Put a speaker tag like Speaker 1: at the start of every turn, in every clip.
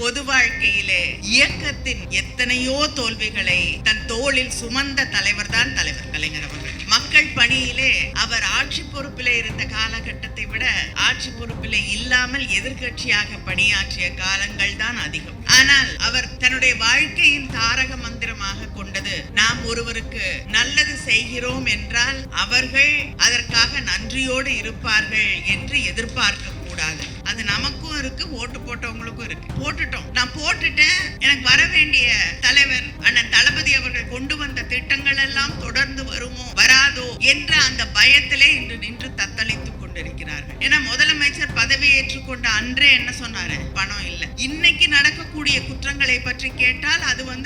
Speaker 1: பொது வாழ்க்கையிலே இயக்கத்தின் எத்தனையோ தோல்விகளை தன் தோளில் சுமந்த தலைவர் தான் தலைவர் கலைஞர் அவர்கள். மக்கள் பணியிலே அவர் ஆட்சி பொறுப்பிலே இருந்த காலகட்டத்தை விட ஆட்சி பொறுப்பிலே இல்லாமல் எதிர்கட்சியாக பணியாற்றிய காலங்கள் தான் அதிகம். ஆனால் அவர் தன்னுடைய வாழ்க்கையின் தாரக மந்திரமாக கொண்டது, நாம் ஒருவருக்கு நல்லது செய்கிறோம் என்றால் அவர்கள் அதற்காக நன்றியோடு இருப்பார்கள் என்று எதிர்பார்க்க கூடாது. அது நமக்கும் இருக்கு, ஓட்டு போட்டவங்களுக்கும் இருக்கு. போட்டுட்டோம், நான் போட்டுட்டேன், எனக்கு வர வேண்டிய தலைவர் அண்ணன் தளபதி அவர்கள் கொண்டு வந்த திட்டங்கள் எல்லாம் தொடர்ந்து வருமோ வராதோ என்ற அந்த பயத்திலே இன்று நின்று தத்தளித்துக் கொண்டிருக்கிறார்கள். ஏன்னா முதலமைச்சர் பதவி ஏற்றுக்கொண்ட அன்றே என்ன சொன்னாரு? பணம் இல்ல. இன்னைக்கு நடக்கக்கூடிய குற்றங்களை பற்றி கேட்டால் அதுவும்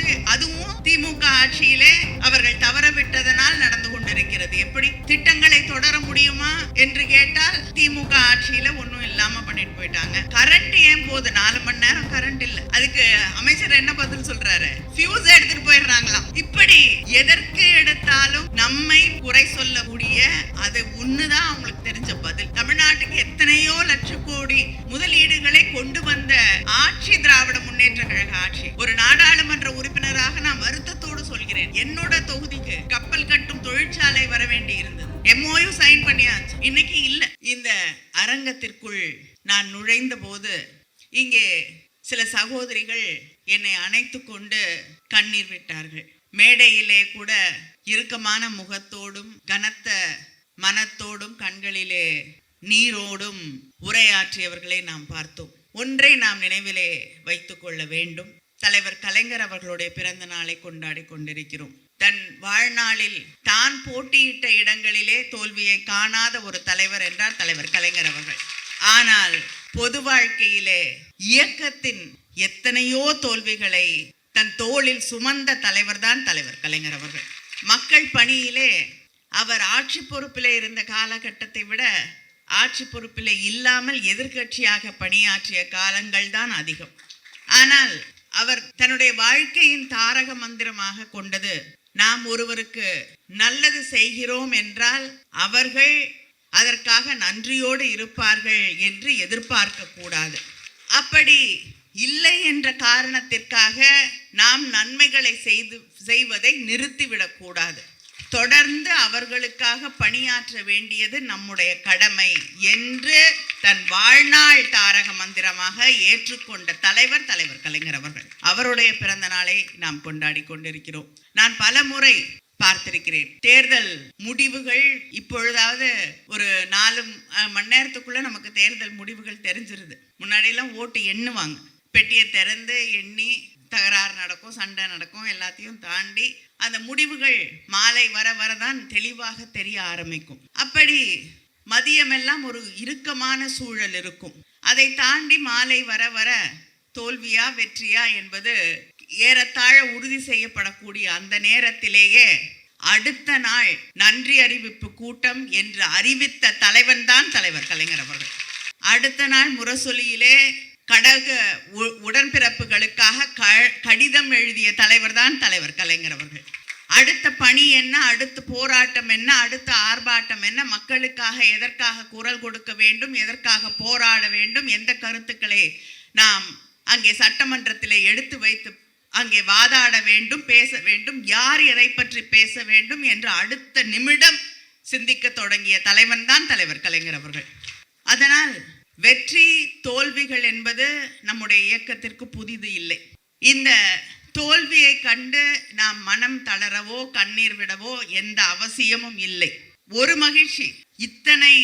Speaker 1: திமுக ஆட்சியிலே அவர்கள் தவறவிட்டதனால் நடந்து கொண்டிருக்கிறது. எப்படி திட்டங்களை தொடர முடியுமா என்று கேட்டால் திமுக ஆட்சியில ஒன்னும் இல்லாம பண்ணிட்டு போயிட்டாங்க. கரண்ட் ஏன் போகுது? 4 மணி நேரம் கரண்ட் இல்ல. அதுக்கு அமைச்சர் என்ன பதில் சொல்றாரு? ஃபியூஸ் எடுத்துட்டு போயிடுறாங்களாம். இப்படி எதற்கு எடுத்தாலும் நம்மை குறை சொல்லக்கூடிய அது ஒண்ணுதான் அவங்களுக்கு தெரிஞ்ச பதில். தமிழ்நாட்டுக்கு எத்தனையோ லட்சம் கோடி முதலீடுகளை கொண்டு வந்த ஆட்சி திராவிட முன்னேற்ற கழக ஆட்சி. ஒரு நாடாளுமன்ற உறுப்பினராக நான் வருத்தத்தோடு சொல்கிறேன், என்னோட தொகுதிக்கு கப்பல் கட்டும் தொழிற்சாலை வர வேண்டி இருந்தது. MOU சைன் பண்ணியாச்சு, இன்னைக்கு இல்ல. இந்த அரங்கத்திற்குள் நான் நுழைந்த போது இங்கே சில சகோதரிகள் என்னை அணைத்து கொண்டு கண்ணீர் விட்டார்கள். மேடையிலே கூட இறுக்கமான முகத்தோடும் கனத்த மனத்தோடும் கண்களிலே நீரோடும் உரையாற்றியவர்களை நாம் பார்த்தோம். ஒன்றை நாம் நினைவிலே வைத்துக் கொள்ள வேண்டும். தலைவர் கலைஞர் அவர்களுடைய பிறந்த நாளை கொண்டாடி கொண்டிருக்கிறோம். தன் வாழ்நாளில் தான் போட்டியிட்ட இடங்களிலே தோல்வியை காணாத ஒரு தலைவர் என்றால் தலைவர் கலைஞர் அவர்கள். ஆனால் பொது வாழ்க்கையிலே இயக்கத்தின் எத்தனையோ தோல்விகளை தன் தோளில் சுமந்த தலைவர் தான் தலைவர் கலைஞர் அவர்கள். மக்கள் பணியிலே அவர் ஆட்சி பொறுப்பிலே இருந்த காலகட்டத்தை விட ஆட்சி பொறுப்பிலே இல்லாமல் எதிர்கட்சியாக பணியாற்றிய காலங்கள் தான் அதிகம். ஆனால் அவர் தன்னுடைய வாழ்க்கையின் தாரக மந்திரமாக கொண்டது, நாம் ஒருவருக்கு நல்லது செய்கிறோம் என்றால் அவர்கள் அதற்காக நன்றியோடு இருப்பார்கள் என்று எதிர்பார்க்க கூடாது. அப்படி இல்லை என்ற காரணத்திற்காக நாம் நன்மைகளை செய்வதை நிறுத்திவிடக் கூடாது. தொடர்ந்து அவர்களுக்காக பணியாற்ற வேண்டியது நம்முடைய கடமை என்று தன் வாழ்நாள் தாரக மந்திரமாக ஏற்றுக்கொண்ட தலைவர் கலைஞர் அவர்கள். அவருடைய பிறந்த நாளை நாம் கொண்டாடி கொண்டிருக்கிறோம். நான் பல முறை பார்த்திருக்கிறேன். தேர்தல் முடிவுகள் இப்பொழுதாவது ஒரு 4 மணி நேரத்துக்குள்ள நமக்கு தேர்தல் முடிவுகள் தெரிஞ்சிருது. முன்னாடியெல்லாம் ஓட்டு எண்ணுவாங்க, பெட்டியை திறந்து எண்ணி தகராறு நடக்கும், சண்டை நடக்கும், எல்லாத்தையும் தாண்டி அந்த முடிவுகள் மாலை வர வரதான் தெளிவாக தெரிய ஆரம்பிக்கும். அப்படி மதியமெல்லாம் ஒரு இறுக்கமான சூழல் இருக்கும். அதை தாண்டி மாலை வர வர தோல்வியா வெற்றியா என்பது ஏறத்தாழ உறுதி செய்யப்படக்கூடிய அந்த நேரத்திலேயே அடுத்த நாள் நன்றி அறிவிப்பு கூட்டம் என்று அறிவித்த தலைவன் தான் தலைவர் கலைஞர் அவர்கள். அடுத்த நாள் முரசொலியிலே கடக உடன்பிறப்புகளுக்காக கடிதம் எழுதிய தலைவர் தான் தலைவர் கலைஞர் அவர்கள். அடுத்த பணி என்ன, அடுத்த போராட்டம் என்ன, அடுத்த ஆர்ப்பாட்டம் என்ன, மக்களுக்காக எதற்காக குரல் கொடுக்க வேண்டும், எதற்காக போராட வேண்டும், எந்த கருத்துக்களை நாம் அங்கே சட்டமன்றத்திலே எடுத்து வைத்து அங்கே வாதாட வேண்டும், பேச வேண்டும், யார் எதை பற்றி பேச வேண்டும் என்று அடுத்த நிமிடம் சிந்திக்க தொடங்கிய தலைவன் தான் தலைவர் கலைஞர் அவர்கள். அதனால் வெற்றி தோல்விகள் என்பது நம்முடைய இயக்கத்திற்கு புதிது இல்லை. இந்த தோல்வியை கண்டு நாம் மனம் தளரவோ கண்ணீர் விடவோ எந்த அவசியமும் இல்லை. ஒரு மகிழ்ச்சி, இத்தனை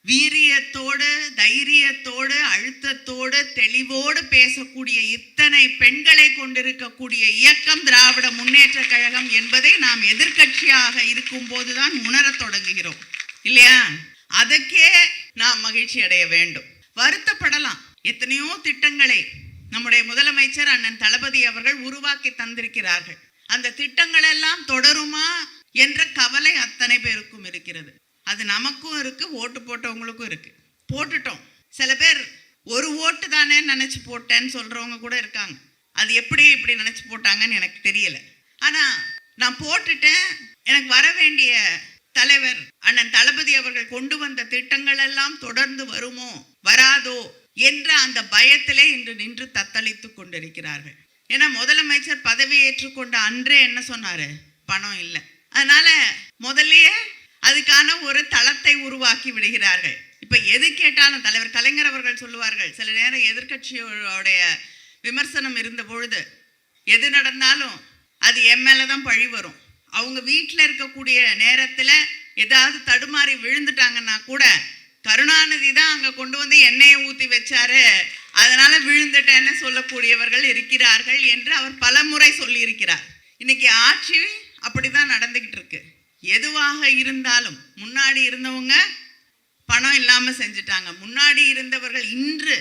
Speaker 1: வீரியத்தோடு தைரியத்தோடு அழுத்தத்தோடு தெளிவோடு பேசக்கூடிய இத்தனை பெண்களை கொண்டிருக்கக்கூடிய இயக்கம் திராவிட முன்னேற்ற கழகம் என்பதை நாம் எதிர்கட்சியாக இருக்கும் போதுதான் உணரத் தொடங்குகிறோம் இல்லையா? அதற்கே நாம் மகிழ்ச்சி அடைய வேண்டும். வருத்தப்படலாம். எத்தனையோ திட்டங்களை நம்முடைய முதலமைச்சர் அண்ணன் தளபதி அவர்கள் உருவாக்கி தந்திருக்கிறார்கள். அந்த திட்டங்கள் எல்லாம் தொடருமா என்ற கவலை அத்தனை பேருக்கும் இருக்கிறது. அது நமக்கும் இருக்கு, ஓட்டு போட்டவங்களுக்கும் இருக்கு. போட்டுட்டோம். சில பேர் ஒரு ஓட்டு தானே நினைச்சு போட்டேன்னு சொல்றவங்க கூட இருக்காங்க. அது எப்படி இப்படி நினைச்சு போட்டாங்கன்னு எனக்கு தெரியல. ஆனா நான் போட்டுட்டேன், எனக்கு வர வேண்டிய தலைவர் அண்ணன் தளபதி அவர்கள் கொண்டு வந்த திட்டங்கள் எல்லாம் தொடர்ந்து வருமோ வராதோ என்ற அந்த பயத்திலே இன்று நின்று தத்தளித்துக் கொண்டிருக்கிறார்கள். ஏன்னா முதலமைச்சர் பதவி ஏற்றுக்கொண்ட அன்றே என்ன சொன்னாரு? பணம் இல்லை. அதனால முதல்லயே அதுக்கான ஒரு தளத்தை உருவாக்கி விடுகிறார்கள். இப்ப எது கேட்டாலும் தலைவர் கலைஞர் அவர்கள் சொல்லுவார்கள், சில நேரம் எதிர்கட்சியோடைய விமர்சனம் இருந்த பொழுது எது நடந்தாலும் அது எம்எல்ஏ தான் பழி வரும். அவங்க வீட்டில் இருக்கக்கூடிய நேரத்தில் ஏதாவது தடுமாறி விழுந்துட்டாங்கன்னா கூட கருணாநிதி தான் அங்கே கொண்டு வந்து எண்ணெயை ஊற்றி வச்சாரு, அதனால விழுந்துட்டேன்னு சொல்லக்கூடியவர்கள் இருக்கிறார்கள் என்று அவர் பல முறை சொல்லியிருக்கிறார். இன்னைக்கு ஆட்சி அப்படிதான் நடந்துகிட்டு இருக்கு. எதுவாக இருந்தாலும் முன்னாடி இருந்தவங்க பணம் இல்லாமல் செஞ்சுட்டாங்க. முன்னாடி இருந்தவர்கள் இன்று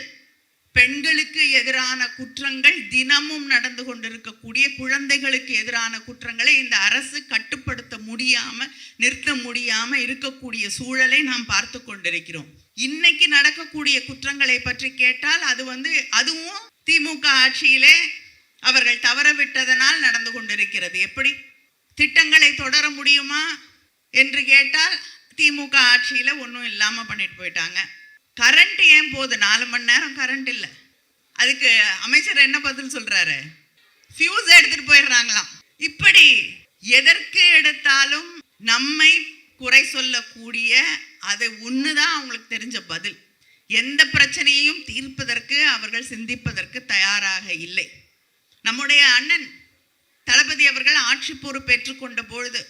Speaker 1: பெண்களுக்கு எதிரான குற்றங்கள் தினமும் நடந்து கொண்டிருக்கக்கூடிய குழந்தைகளுக்கு எதிரான குற்றங்களை இந்த அரசு கட்டுப்படுத்த முடியாம நிறுத்த முடியாம இருக்கக்கூடிய சூழலை நாம் பார்த்து கொண்டிருக்கிறோம். இன்னைக்கு நடக்கக்கூடிய குற்றங்களை பற்றி கேட்டால் அதுவும் திமுக ஆட்சியிலே அவர்கள் தவற விட்டதனால் நடந்து கொண்டிருக்கிறது. எப்படி திட்டங்களை தொடர முடியுமா என்று கேட்டால் திமுக ஆட்சியில ஒன்றும் இல்லாம பண்ணிட்டு போயிட்டாங்க. கரண்ட் ஏன் போகுது? 4 மணி நேரம் கரண்ட் இல்லை. அதுக்கு அமைச்சர் என்ன பதில் சொல்றாரு? ஃபியூஸ் எடுத்துட்டு போயிடுறாங்களாம். இப்படி எதற்கு எடுத்தாலும் நம்மை குறை சொல்லக்கூடிய அது ஒண்ணுதான் அவங்களுக்கு தெரிஞ்ச பதில். எந்த பிரச்சனையையும் தீர்ப்பதற்கு அவர்கள் சிந்திப்பதற்கு தயாராக இல்லை. நம்முடைய அண்ணன் தளபதி அவர்கள் ஆட்சி பொறுப்பேற்றுக் கொண்ட பொழுது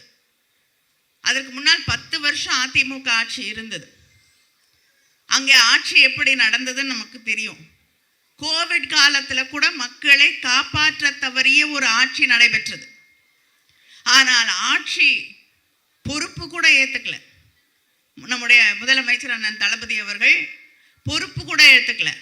Speaker 1: அதற்கு முன்னால் 10 வருஷம் அதிமுக ஆட்சி இருந்தது. அங்கே ஆட்சி எப்படி நடந்ததுன்னு நமக்கு தெரியும். கோவிட் காலத்தில் கூட மக்களை காப்பாற்ற தவறிய ஒரு ஆட்சி நடைபெற்றது. ஆனால் ஆட்சி பொறுப்பு கூட ஏற்றுக்கல. நம்முடைய முதலமைச்சர் அண்ணன் தளபதி அவர்கள் பொறுப்பு கூட ஏற்றுக்கல.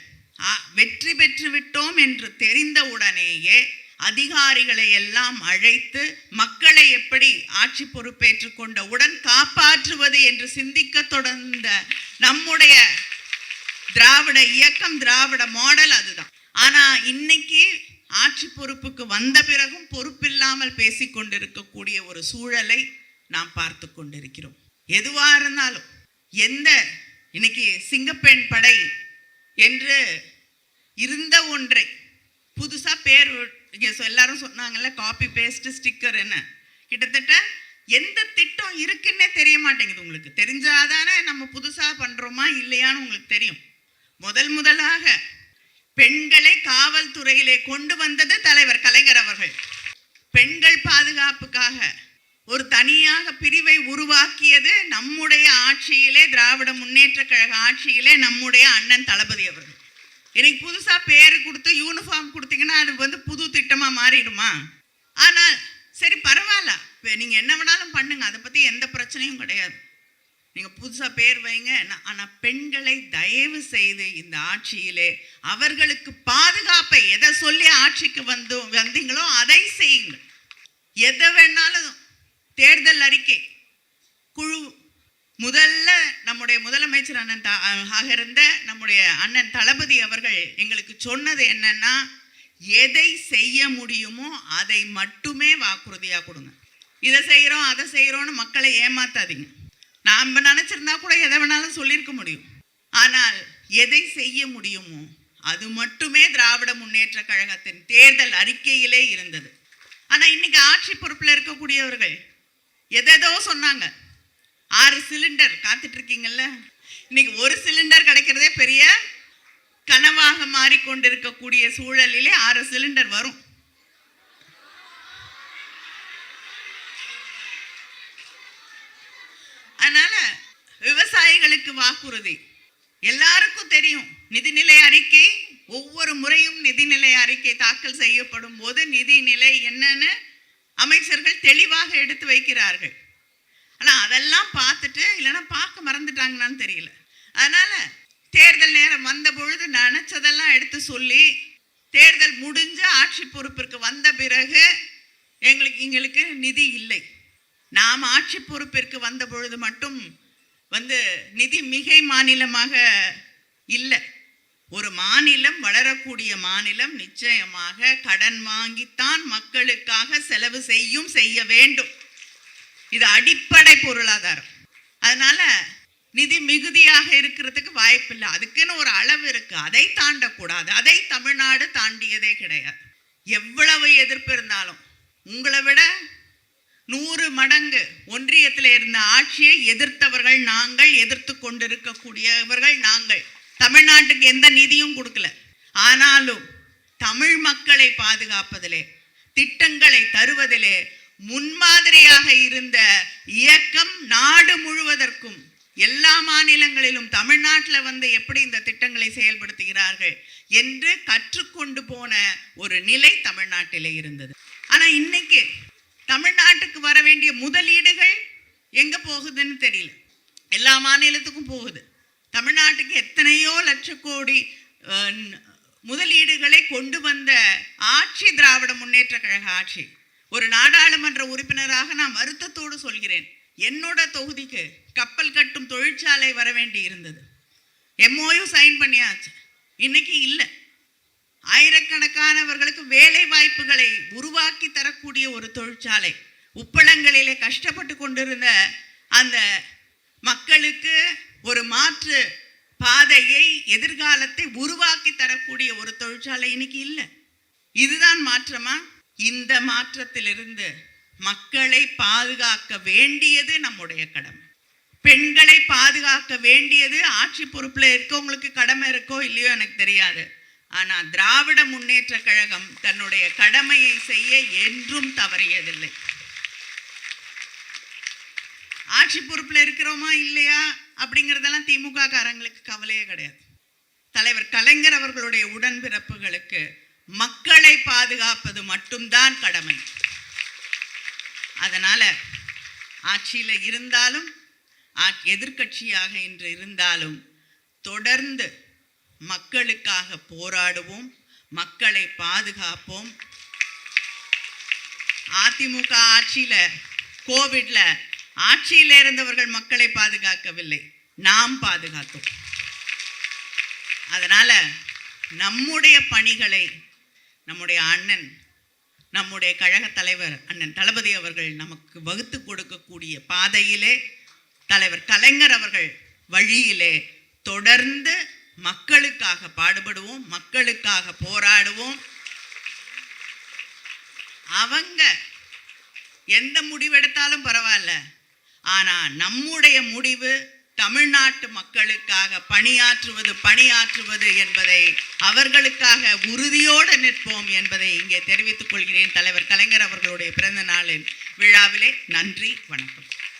Speaker 1: வெற்றி பெற்று விட்டோம் என்று தெரிந்த உடனேயே அதிகாரிகளை எல்லாம் அழைத்து மக்களை எப்படி ஆட்சி பொறுப்பேற்றுக் கொண்டவுடன் காப்பாற்றுவது என்று சிந்திக்க தொடர்ந்த நம்முடைய திராவிட இயக்கம், திராவிட மாடல் அதுதான். ஆனா இன்னைக்கு ஆட்சி பொறுப்புக்கு வந்த பிறகும் பொறுப்பில்லாமல் பேசிக்கொண்டிருக்கக்கூடிய ஒரு சூழலை நாம் பார்த்து கொண்டிருக்கிறோம். எதுவா இருந்தாலும் இன்னைக்கு சிங்கப்பெண் படை என்று இருந்த ஒன்றை புதுசா பேர் எல்லாரும் சொன்னாங்கல்ல, காப்பி பேஸ்ட் ஸ்டிக்கர், என்ன கிட்டத்தட்ட எந்த திட்டம் இருக்குன்னே தெரிய மாட்டேங்குது. உங்களுக்கு தெரிஞ்சாதானே நம்ம புதுசா பண்றோமா இல்லையான்னு உங்களுக்கு தெரியும். முதலாக பெண்களை காவல்துறையிலே கொண்டு வந்தது தலைவர் கலைஞர் அவர்கள். பெண்கள் பாதுகாப்புக்காக ஒரு தனியாக பிரிவை உருவாக்கியது நம்முடைய ஆட்சியிலே, திராவிட முன்னேற்ற கழக ஆட்சியிலே நம்முடைய அண்ணன் தளபதி அவர்கள். எனக்கு புதுசா பேரு கொடுத்து யூனிஃபார்ம் கொடுத்தீங்கன்னா அது புது திட்டமா மாறிடுமா? ஆனால் சரி பரவாயில்ல, நீங்க என்ன வேணாலும் பண்ணுங்க, அதை பத்தி எந்த பிரச்சனையும் கிடையாது, நீங்க புதுசா பேர் வைங்க. ஆனா பெண்களை தயவு செய்து இந்த ஆட்சியிலே அவர்களுக்கு பாதுகாப்பை எதை சொல்லி ஆட்சிக்கு வந்தீங்களோ அதை செய்யுங்க. எதை வேணாலும் தேர்தல் அறிக்கை குழு முதல்ல நம்முடைய முதலமைச்சர் ஆக இருந்த நம்முடைய அண்ணன் தளபதி அவர்கள் எங்களுக்கு சொன்னது என்னன்னா, எதை செய்ய முடியுமோ அதை மட்டுமே வாக்குறுதியா கொடுங்க. இதை செய்யறோம் அதை செய்யறோம்னு மக்களை ஏமாத்தாதீங்க. நாம நினைச்சிருந்தா கூட எதை வேணாலும் சொல்லியிருக்க முடியும். ஆனால் எதை செய்ய முடியுமோ அது மட்டுமே திராவிட முன்னேற்ற கழகத்தின் தேர்தல் அறிக்கையிலே இருந்தது. ஆனா இன்னைக்கு ஆட்சி பொறுப்புல இருக்கக்கூடியவர்கள் எதோ சொன்னாங்க. 6 சிலிண்டர் காத்துட்டு இருக்கீங்கல்ல, இன்னைக்கு 1 சிலிண்டர் கிடைக்கிறதே பெரிய கனவாக மாறிக்கொண்டிருக்கக்கூடிய சூழலிலே 6 சிலிண்டர் வரும். அதனால விவசாயிகளுக்கு வாக்குறுதி எல்லாருக்கும் தெரியும். நிதிநிலை அறிக்கை ஒவ்வொரு முறையும் நிதிநிலை அறிக்கை தாக்கல் செய்யப்படும் போது நிதிநிலை என்னன்னு அமைச்சர்கள் தெளிவாக எடுத்து வைக்கிறார்கள். ஆனா அதெல்லாம் பார்த்துட்டு இல்லைன்னா பார்க்க மறந்துட்டாங்கன்னு தெரியல. அதனால தேர்தல் நேரம் வந்த பொழுது நினைச்சதெல்லாம் எடுத்து சொல்லி தேர்தல் முடிஞ்ச ஆட்சி பொறுப்பிற்கு வந்த பிறகு எங்களுக்கு நிதி இல்லை. நாம் ஆட்சி பொறுப்பிற்கு வந்த பொழுது மட்டும் நிதி மிகை மாநிலமாக இல்லை. ஒரு மாநிலம், வளரக்கூடிய மாநிலம் நிச்சயமாக கடன் வாங்கித்தான் மக்களுக்காக செலவு செய்ய வேண்டும். இது அடிப்படை பொருளாதாரம். அதனால நிதி மிகுதியாக இருக்கிறதுக்கு வாய்ப்பில்லை. அதுக்குன்னு ஒரு அளவு இருக்கு, அதை தாண்டக்கூடாது. அதை தமிழ்நாடு தாண்டியதே கிடையாது. எவ்வளவு எதிர்ப்பு இருந்தாலும் உங்களை விட 100 மடங்கு ஒன்றியத்தில் இருந்த ஆட்சியை எதிர்த்தவர்கள் நாங்கள், எதிர்த்து கொண்டிருக்கக்கூடியவர்கள் நாங்கள். தமிழ்நாட்டுக்கு எந்த நிதியும் கொடுக்கல. ஆனாலும் தமிழ் மக்களை பாதுகாப்பதிலே, திட்டங்களை தருவதிலே முன்மாதிரியாக இருந்த இயக்கம் நாடு முழுவதற்கும், எல்லா மாநிலங்களிலும் தமிழ்நாட்டில் வந்து எப்படி இந்த திட்டங்களை செயல்படுத்துகிறார்கள் என்று கற்றுக்கொண்டு போன ஒரு நிலை தமிழ்நாட்டிலே இருந்தது. ஆனால் இன்னைக்கு தமிழ்நாட்டுக்கு வர வேண்டிய முதலீடுகள் எங்க போகுதுன்னு தெரியல. எல்லா மாநிலத்துக்கும் போகுது. தமிழ்நாட்டுக்கு எத்தனையோ லட்ச கோடி முதலீடுகளை கொண்டு வந்த ஆட்சி திராவிட முன்னேற்ற கழக ஆட்சி. ஒரு நாடாளுமன்ற உறுப்பினராக நான் வருத்தத்தோடு சொல்கிறேன், என்னோட தொகுதிக்கு கப்பல் கட்டும் தொழிற்சாலை வர வேண்டி இருந்தது. MOU சைன் பண்ணியாச்சு, இன்னைக்கு இல்லை. ஆயிரக்கணக்கானவர்களுக்கு வேலை வாய்ப்புகளை உருவாக்கி தரக்கூடிய ஒரு தொழிற்சாலை, உப்பளங்களிலே கஷ்டப்பட்டு கொண்டிருந்த அந்த மக்களுக்கு ஒரு மாற்று பாதையை, எதிர்காலத்தை உருவாக்கி தரக்கூடிய ஒரு தொழிற்சாலை இன்னைக்கு இல்லை. இதுதான் மாற்றமா? இந்த மாற்றத்திலிருந்து மக்களை பாதுகாக்க வேண்டியது நம்முடைய கடமை. பெண்களை பாதுகாக்க வேண்டியது ஆட்சி பொறுப்புல இருக்கவங்களுக்கு கடமை இருக்கோ இல்லையோ எனக்கு தெரியாது. ஆனால் திராவிட முன்னேற்ற கழகம் தன்னுடைய கடமையை செய்ய என்றும் தவறியதில்லை. ஆட்சி பொறுப்பில் இருக்கிறோமா இல்லையா அப்படிங்கிறதெல்லாம் திமுக காரங்களுக்கு கவலையே கிடையாது. தலைவர் கலைஞர் அவர்களுடைய உடன்பிறப்புகளுக்கு மக்களை பாதுகாப்பது மட்டும்தான் கடமை. அதனால ஆட்சியில் இருந்தாலும் எதிர்க்கட்சியாக இன்று இருந்தாலும் தொடர்ந்து மக்களுக்காக போராடுவோம், மக்களை பாதுகாப்போம். அதிமுக ஆட்சியில, கோவிட்ல ஆட்சியில் இருந்தவர்கள் மக்களை பாதுகாக்கவில்லை, நாம் பாதுகாத்தோம். அதனால நம்முடைய பணிகளை நம்முடைய அண்ணன், நம்முடைய கழக தலைவர் அண்ணன் தளபதி அவர்கள் நமக்கு வகுத்து கொடுக்கக்கூடிய பாதையிலே, தலைவர் கலைஞர் அவர்கள் வழியிலே தொடர்ந்து மக்களுக்காக பாடுபடுவோம், மக்களுக்காக போராடுவோம். அவங்க எந்த முடிவெடுத்தாலும் பரவாயில்ல, ஆனா நம்முடைய முடிவு தமிழ்நாட்டு மக்களுக்காக பணியாற்றுவது என்பதை, அவர்களுக்காக உறுதியோடு நிற்போம் என்பதை இங்கே தெரிவித்துக் கொள்கிறேன். தலைவர் கலைஞர் அவர்களுடைய பிறந்த நாளின் விழாவிலே நன்றி, வணக்கம்.